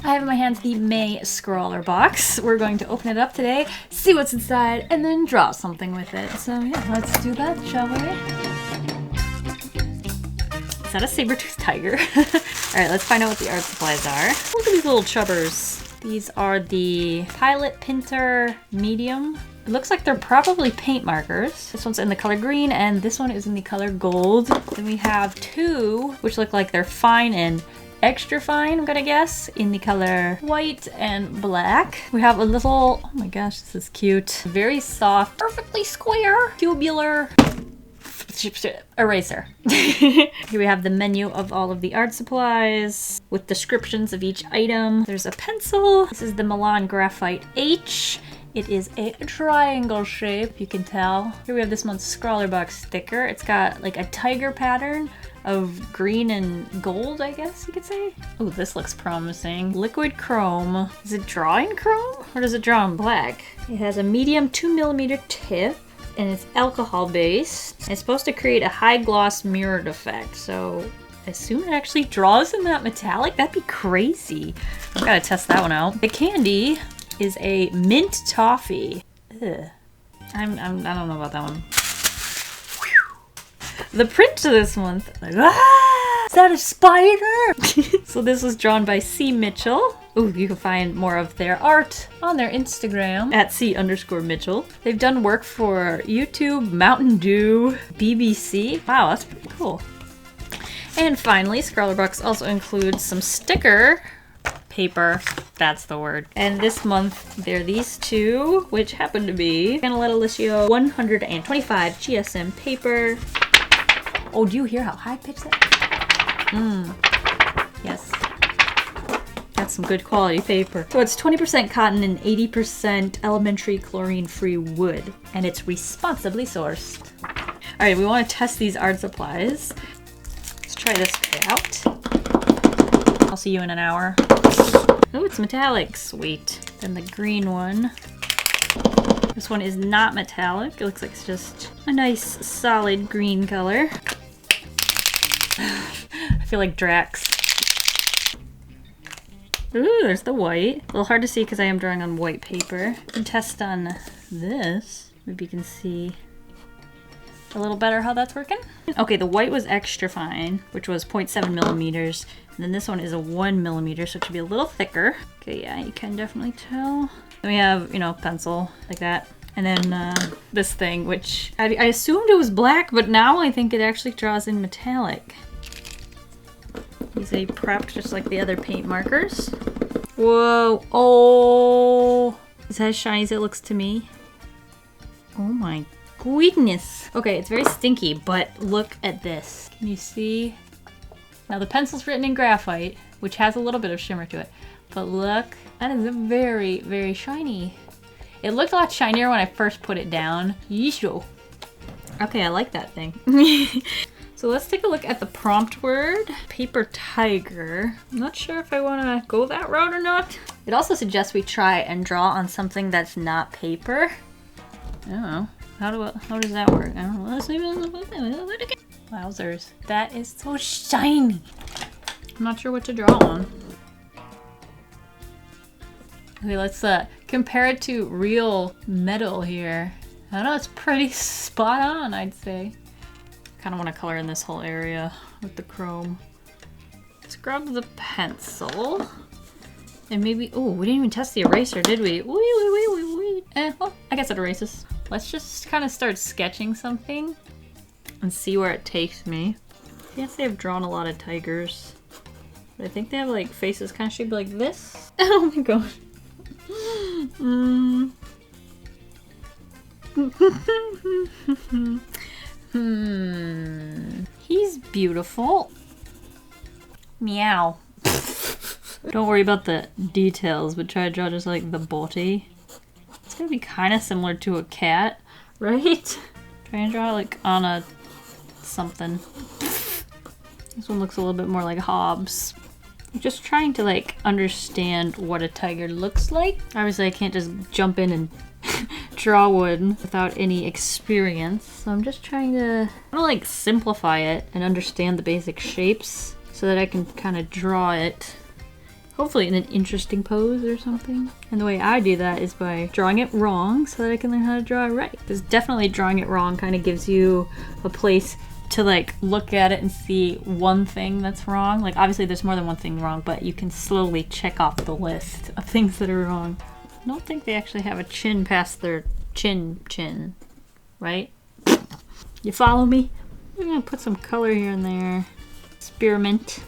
I have in my hands the May Scrawlrbox. We're going to open it up today, see what's inside, and then draw something with it. So yeah, let's do that, shall we? Is that a saber-toothed tiger? Alright, let's find out what the art supplies are. Look at these little chubbers. These are the Pilot Pinter Medium. It looks like they're probably paint markers. This one's in the color green and this one is in the color gold. Then we have two, which look like they're fine and extra fine, I'm gonna guess, in the color white and black. We have a little, oh my gosh, this is cute. Very soft, perfectly square, tubular eraser. Here we have the menu of all of the art supplies with descriptions of each item. There's a pencil. This is the Milan Graphite H. It is a triangle shape, you can tell. Here we have this month's Scrawlrbox sticker. It's got like a tiger pattern of green and gold, I guess you could say. Oh, this looks promising. Liquid chrome. Is it drawing chrome or does it draw in black? It has a medium 2mm tip and it's alcohol based. It's supposed to create a high gloss mirrored effect. So I assume it actually draws in that metallic. That'd be crazy. I've got to test that one out. The candy is a mint toffee. Ugh. I don't know about that one. The print to this month, like, ah, is that a spider? So this was drawn by C. Mitchell. Ooh, you can find more of their art on their Instagram at C_Mitchell. They've done work for YouTube, Mountain Dew, BBC. Wow, that's pretty cool. And finally, Scrawlrbox also includes some sticker paper, that's the word. And this month, they're these two, which happen to be Canaletto Liscio 125 GSM paper. Oh, do you hear how high-pitched that is? Yes. That's some good quality paper. So it's 20% cotton and 80% elementary chlorine-free wood, and it's responsibly sourced. All right, we want to test these art supplies. Let's try this guy out. I'll see you in an hour. Oh, it's metallic. Sweet. Then the green one. This one is not metallic. It looks like it's just a nice, solid green color. I feel like Drax. Ooh, there's the white. A little hard to see because I am drawing on white paper. You can test on this. Maybe you can see a little better how that's working. Okay, the white was extra fine, which was 0.7mm. And then this one is a 1mm, so it should be a little thicker. Okay, yeah, you can definitely tell. Then we have, you know, pencil, like that. And then this thing, which I assumed it was black, but now I think it actually draws in metallic. These are prepped just like the other paint markers. Whoa, oh! Is that as shiny as it looks to me? Oh my goodness. Okay, it's very stinky, but look at this. Can you see? Now the pencil's written in graphite, which has a little bit of shimmer to it. But look, that is very, very shiny. It looked a lot shinier when I first put it down. Yeesho. Okay, I like that thing. So let's take a look at the prompt word. Paper tiger. I'm not sure if I want to go that route or not. It also suggests we try and draw on something that's not paper. I don't know. How does that work? I don't know. Wowzers. That is so shiny. I'm not sure what to draw on. Okay, let's compare it to real metal here. I don't know, it's pretty spot on, I'd say. Kind of want to color in this whole area with the chrome. Let's grab the pencil. And maybe, oh, we didn't even test the eraser, did we? Wait. Well, I guess it erases. Let's just kind of start sketching something and see where it takes me. Yes, they've drawn a lot of tigers. But I think they have like faces kind of shaped like this. Oh my god. He's beautiful. Meow. Don't worry about the details, but try to draw just like the body. It's gonna be kind of similar to a cat, right? Try and draw like on a something. This one looks a little bit more like Hobbs. I'm just trying to like understand what a tiger looks like. Obviously I can't just jump in and draw one without any experience. So I'm just trying to like simplify it and understand the basic shapes so that I can kind of draw it Hopefully in an interesting pose or something. And the way I do that is by drawing it wrong so that I can learn how to draw it right. Because definitely drawing it wrong kind of gives you a place to like look at it and see one thing that's wrong. Like obviously there's more than one thing wrong, but you can slowly check off the list of things that are wrong. I don't think they actually have a chin past their chin, right? You follow me? I'm gonna put some color here and there. Experiment.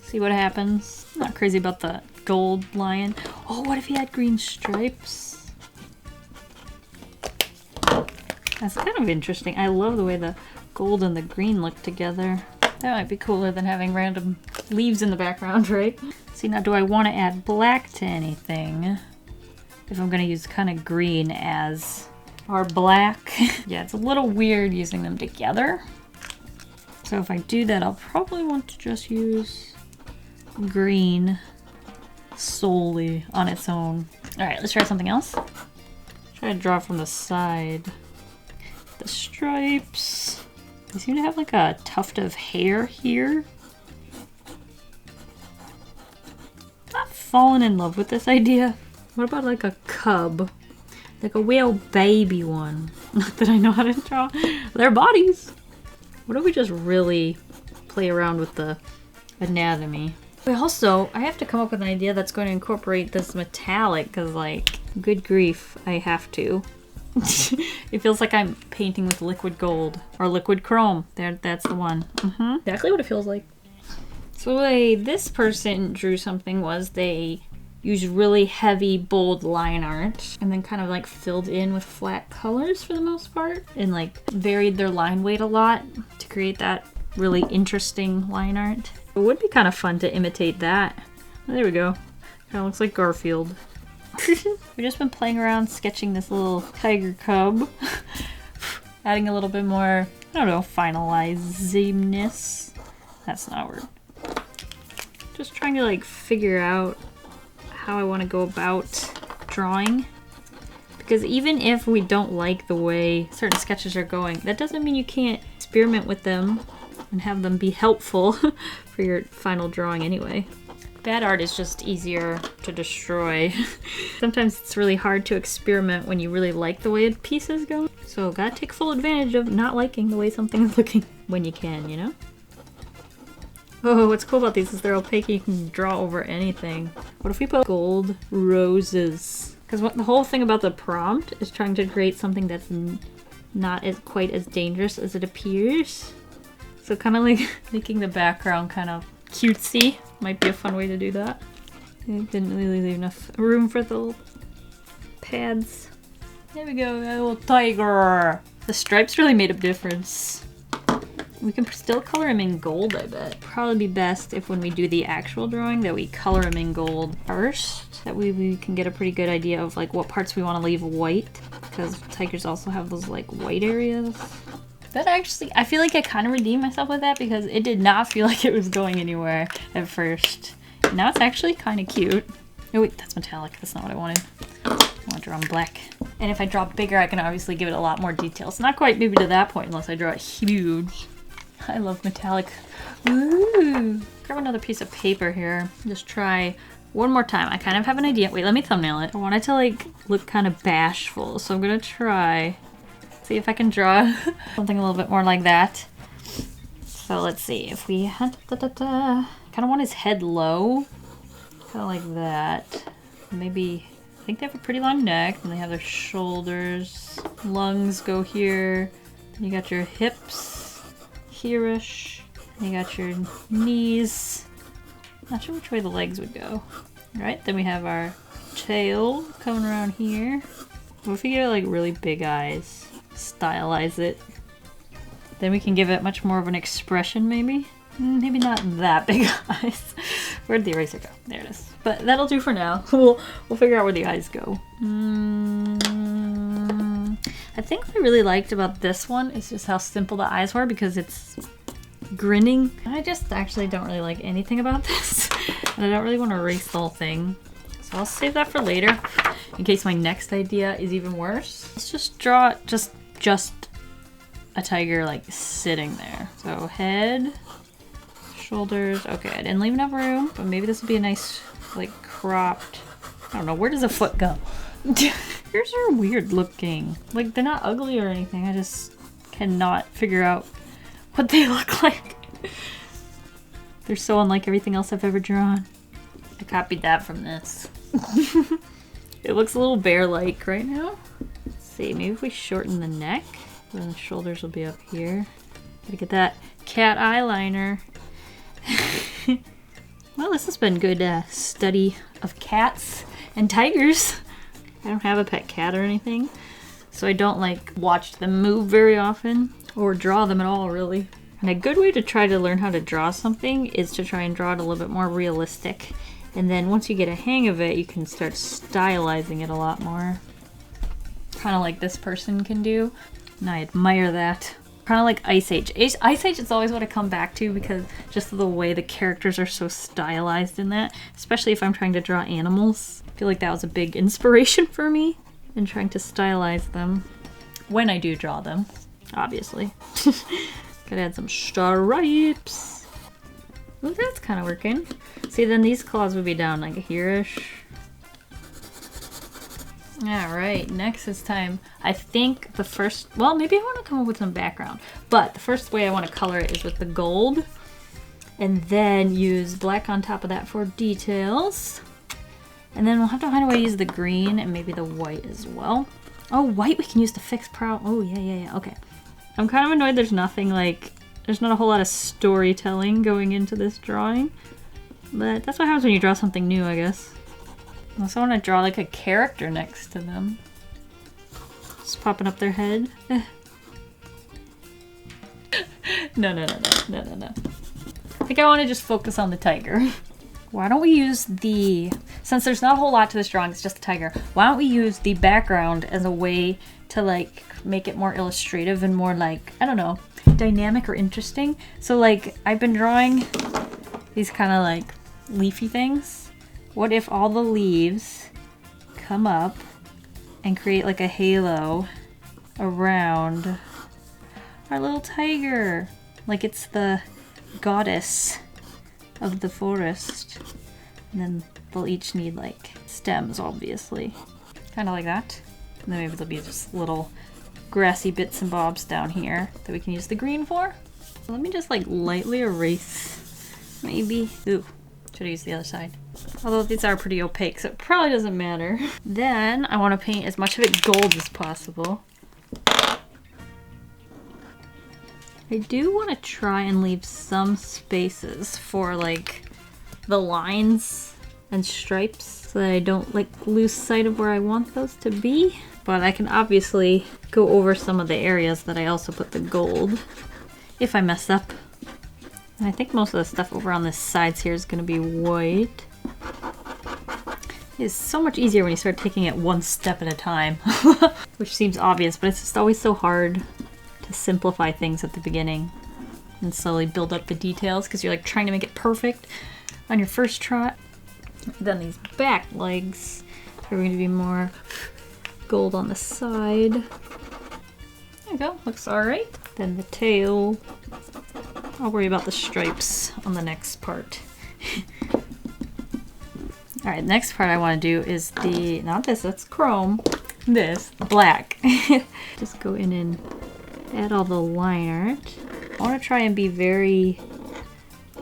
See what happens. I'm not crazy about the gold lion. Oh, what if he had green stripes? That's kind of interesting. I love the way the gold and the green look together. That might be cooler than having random leaves in the background, right? See, now do I want to add black to anything? If I'm going to use kind of green as our black. Yeah, it's a little weird using them together. So if I do that, I'll probably want to just use green solely on its own. All right, let's try something else. Try to draw from the side. The stripes. They seem to have like a tuft of hair here. Not fallen in love with this idea. What about like a cub? Like a whale baby one. Not that I know how to draw their bodies. What if we just really play around with the anatomy? But also, I have to come up with an idea that's going to incorporate this metallic, because like, good grief, I have to. It feels like I'm painting with liquid gold, or liquid chrome. That's the one. Exactly what it feels like. So the way this person drew something was they used really heavy, bold line art, and then kind of like filled in with flat colors for the most part, and like varied their line weight a lot to create that really interesting line art. It would be kind of fun to imitate that. Oh, there we go. Kind of looks like Garfield. We've just been playing around sketching this little tiger cub. Adding a little bit more, I don't know, finalizingness. That's not a word. Just trying to like figure out how I want to go about drawing. Because even if we don't like the way certain sketches are going, that doesn't mean you can't experiment with them and have them be helpful for your final drawing anyway. Bad art is just easier to destroy. Sometimes it's really hard to experiment when you really like the way a piece is going. So gotta take full advantage of not liking the way something's looking when you can, you know? Oh, what's cool about these is they're opaque, you can draw over anything. What if we put gold roses? Because the whole thing about the prompt is trying to create something that's not quite as dangerous as it appears. So kind of like making the background kind of cutesy might be a fun way to do that. It didn't really leave enough room for the little pads. There we go, a little tiger. The stripes really made a difference. We can still color him in gold, I bet. Probably be best if when we do the actual drawing that we color him in gold first. That way we can get a pretty good idea of like what parts we want to leave white. Because tigers also have those like white areas. That actually, I feel like I kind of redeemed myself with that because it did not feel like it was going anywhere at first. Now it's actually kind of cute. Oh wait, that's metallic. That's not what I wanted. I want to draw him black. And if I draw bigger, I can obviously give it a lot more details. Not quite maybe to that point unless I draw it huge. I love metallic. Ooh. Grab another piece of paper here. Just try one more time. I kind of have an idea. Wait, let me thumbnail it. I want it to like look kind of bashful. So I'm gonna try, see if I can draw something a little bit more like that. So let's see if we kind of want his head low. Kind of like that. Maybe, I think they have a pretty long neck and they have their shoulders. Lungs go here. You got your hips. Here-ish. You got your knees. Not sure which way the legs would go. Alright, then we have our tail coming around here. What if we get like really big eyes? Stylize it. Then we can give it much more of an expression maybe? Maybe not that big eyes. Where'd the eraser go? There it is. But that'll do for now. We'll figure out where the eyes go. I think what I really liked about this one is just how simple the eyes were because it's grinning. I just actually don't really like anything about this. And I don't really want to erase the whole thing. So I'll save that for later in case my next idea is even worse. Let's just draw just a tiger like sitting there. So head, Shoulders. Okay, I didn't leave enough room, but maybe this will be a nice, like, cropped. I don't know, where does a foot go? Yours are weird looking. Like, they're not ugly or anything. I just cannot figure out what they look like. They're so unlike everything else I've ever drawn. I copied that from this. It looks a little bear-like right now. Let's see, maybe if we shorten the neck, then the shoulders will be up here. Gotta get that cat eyeliner. Well, this has been good study of cats and tigers. I don't have a pet cat or anything, so I don't like watch them move very often or draw them at all, really. And a good way to try to learn how to draw something is to try and draw it a little bit more realistic. And then once you get a hang of it, you can start stylizing it a lot more. Kind of like this person can do. And I admire that. Kind of like Ice Age. Ice Age is always what I come back to because just the way the characters are so stylized in that. Especially if I'm trying to draw animals. I feel like that was a big inspiration for me in trying to stylize them. When I do draw them, obviously. Gotta add some stripes. Ooh, that's kind of working. See, then these claws would be down like here-ish. Alright, next is time. I think the first, well, maybe I want to come up with some background. But the first way I want to color it is with the gold. And then use black on top of that for details. And then we'll have to find a way to use the green and maybe the white as well. Oh, white we can use to fix prow. Oh, yeah, okay. I'm kind of annoyed there's nothing like, there's not a whole lot of storytelling going into this drawing. But that's what happens when you draw something new, I guess. I also want to draw like a character next to them. Just popping up their head. No. I think I want to just focus on the tiger. Why don't we use the, since there's not a whole lot to this drawing, it's just a tiger, why don't we use the background as a way to like make it more illustrative and more like, I don't know, dynamic or interesting. So like I've been drawing these kind of like leafy things. What if all the leaves come up and create like a halo around our little tiger? Like it's the goddess of the forest. And then they'll each need like stems, obviously. Kind of like that. And then maybe there'll be just little grassy bits and bobs down here that we can use the green for. Let me just like lightly erase, maybe. Ooh, should I use the other side? Although these are pretty opaque, so it probably doesn't matter. Then I want to paint as much of it gold as possible. I do want to try and leave some spaces for like the lines and stripes so that I don't like lose sight of where I want those to be. But I can obviously go over some of the areas that I also put the gold if I mess up. And I think most of the stuff over on the sides here is going to be white. It's so much easier when you start taking it one step at a time. Which seems obvious, but it's just always so hard to simplify things at the beginning and slowly build up the details because you're like trying to make it perfect on your first try. Then these back legs are going to be more gold on the side. There you go, looks alright. Then the tail. I'll worry about the stripes on the next part. Alright, next part I want to do is the, not this, that's chrome. This, black. Just go in and add all the line art. I want to try and be very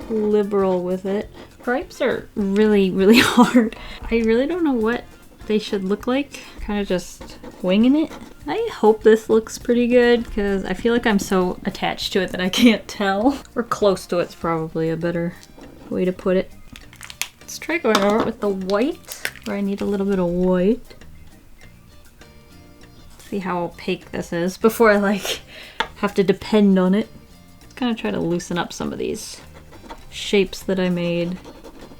liberal with it. Stripes are really, really hard. I really don't know what they should look like. Kind of just winging it. I hope this looks pretty good because I feel like I'm so attached to it that I can't tell. Or close to it's probably a better way to put it. Let's try going over it with the white, where I need a little bit of white. See how opaque this is before I like have to depend on it. Kind of try to loosen up some of these shapes that I made.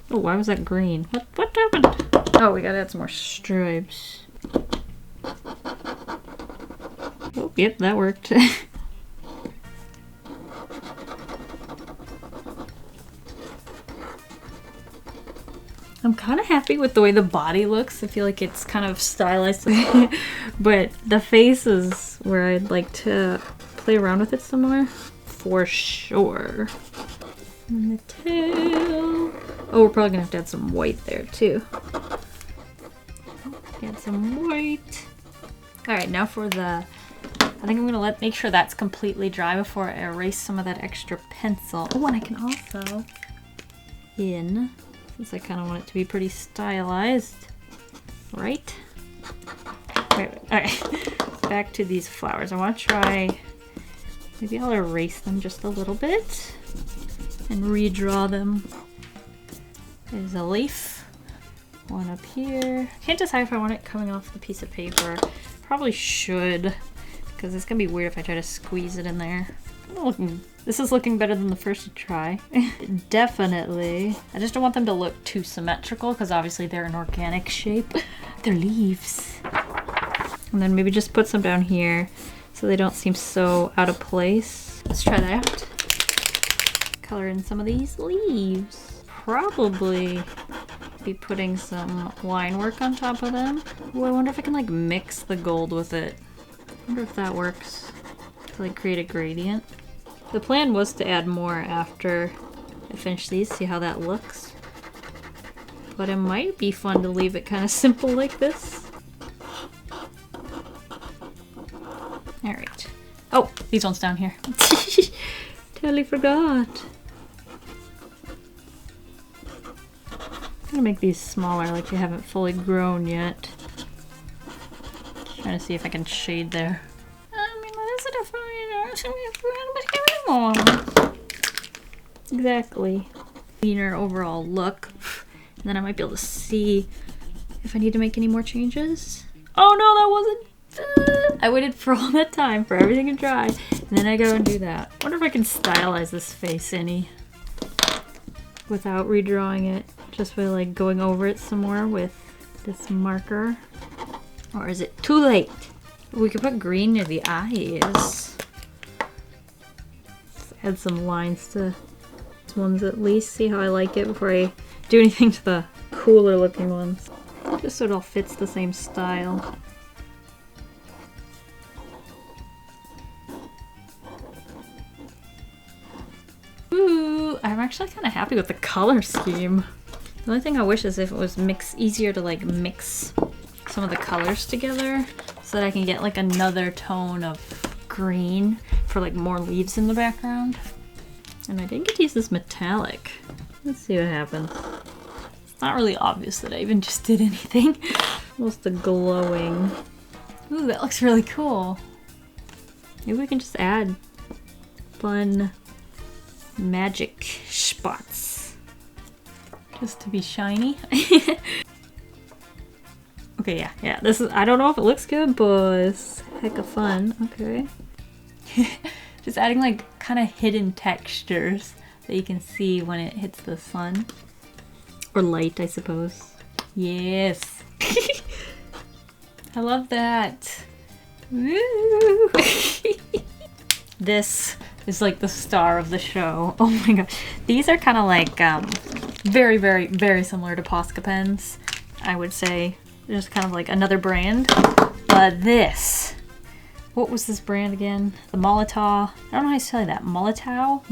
Oh, why was that green? What happened? Oh, we gotta add some more stripes. Oh, yep, that worked. I'm kind of happy with the way the body looks. I feel like it's kind of stylized. But the face is where I'd like to play around with it some more. For sure. And the tail. Oh, we're probably gonna have to add some white there too. Add some white. All right, now for the, I think I'm gonna make sure that's completely dry before I erase some of that extra pencil. Oh, and I can also, since I kind of want it to be pretty stylized, right? All right, back to these flowers. I want to try, maybe I'll erase them just a little bit and redraw them. There's a leaf, one up here. Can't decide if I want it coming off the piece of paper. Probably should, because it's gonna be weird if I try to squeeze it in there. This is looking better than the first try. Definitely. I just don't want them to look too symmetrical, because obviously they're an organic shape. They're leaves. And then maybe just put some down here so they don't seem so out of place. Let's try that out. Color in some of these leaves. Probably be putting some line work on top of them. Ooh, I wonder if I can like mix the gold with it. I wonder if that works to like create a gradient. The plan was to add more after I finish these, see how that looks. But it might be fun to leave it kind of simple like this. Alright. Oh, these ones down here. Totally forgot. I'm gonna make these smaller, like they haven't fully grown yet. Trying to see if I can shade there. Exactly. Cleaner overall look. And then I might be able to see if I need to make any more changes. Oh no, that wasn't. I waited for all that time for everything to dry, and then I go and do that. I wonder if I can stylize this face any without redrawing it, just by like going over it some more with this marker. Or is it too late? We could put green near the eyes. Let's add some lines to these ones at least, see how I like it before I do anything to the cooler looking ones. Just so it all fits the same style. Ooh, I'm actually kind of happy with the color scheme. The only thing I wish is if it was easier to like mix some of the colors together so that I can get like another tone of green for like more leaves in the background. And I didn't get to use this metallic. Let's see what happens. It's not really obvious that I even just did anything. Almost a glowing. Ooh, that looks really cool. Maybe we can just add fun magic spots just to be shiny. Okay, yeah, this is, I don't know if it looks good, but it's heck of fun. Okay. Just adding like kind of hidden textures that you can see when it hits the sun. Or light, I suppose. Yes. I love that. Woo. This is like the star of the show. Oh my god. These are kind of like very, very, very similar to Posca pens, I would say. Just kind of like another brand. But this, what was this brand again? The Molotow. I don't know how to say that. Molotow?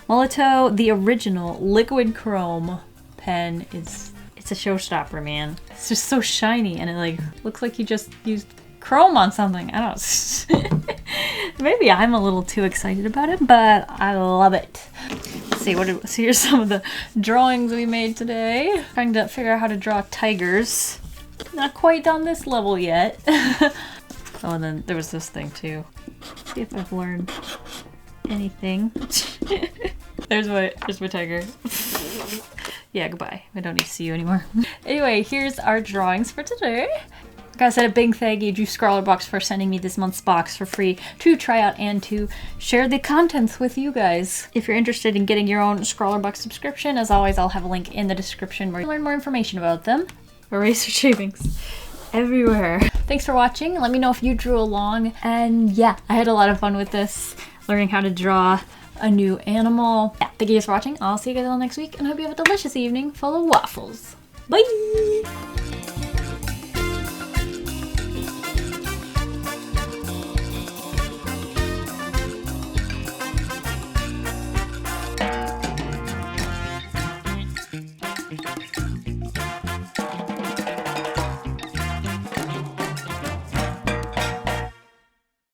Molotow, the original liquid chrome pen it's a showstopper, man. It's just so shiny and it like looks like you just used chrome on something. I don't know. Maybe I'm a little too excited about it, but I love it. Let's see, so here's some of the drawings we made today. Trying to figure out how to draw tigers. Not quite on this level yet. Oh, and then there was this thing too. Let's see if I've learned anything. There's my tiger. Yeah, goodbye. I don't need to see you anymore. Anyway, here's our drawings for today. Like I said, a big thank you to Scrawlrbox for sending me this month's box for free to try out and to share the contents with you guys. If you're interested in getting your own Scrawlrbox subscription, as always, I'll have a link in the description where you can learn more information about them. Eraser shavings everywhere. Thanks for watching. Let me know if you drew along. And yeah, I had a lot of fun with this, learning how to draw a new animal. Yeah, thank you guys for watching. I'll see you guys all next week and I hope you have a delicious evening full of waffles. Bye!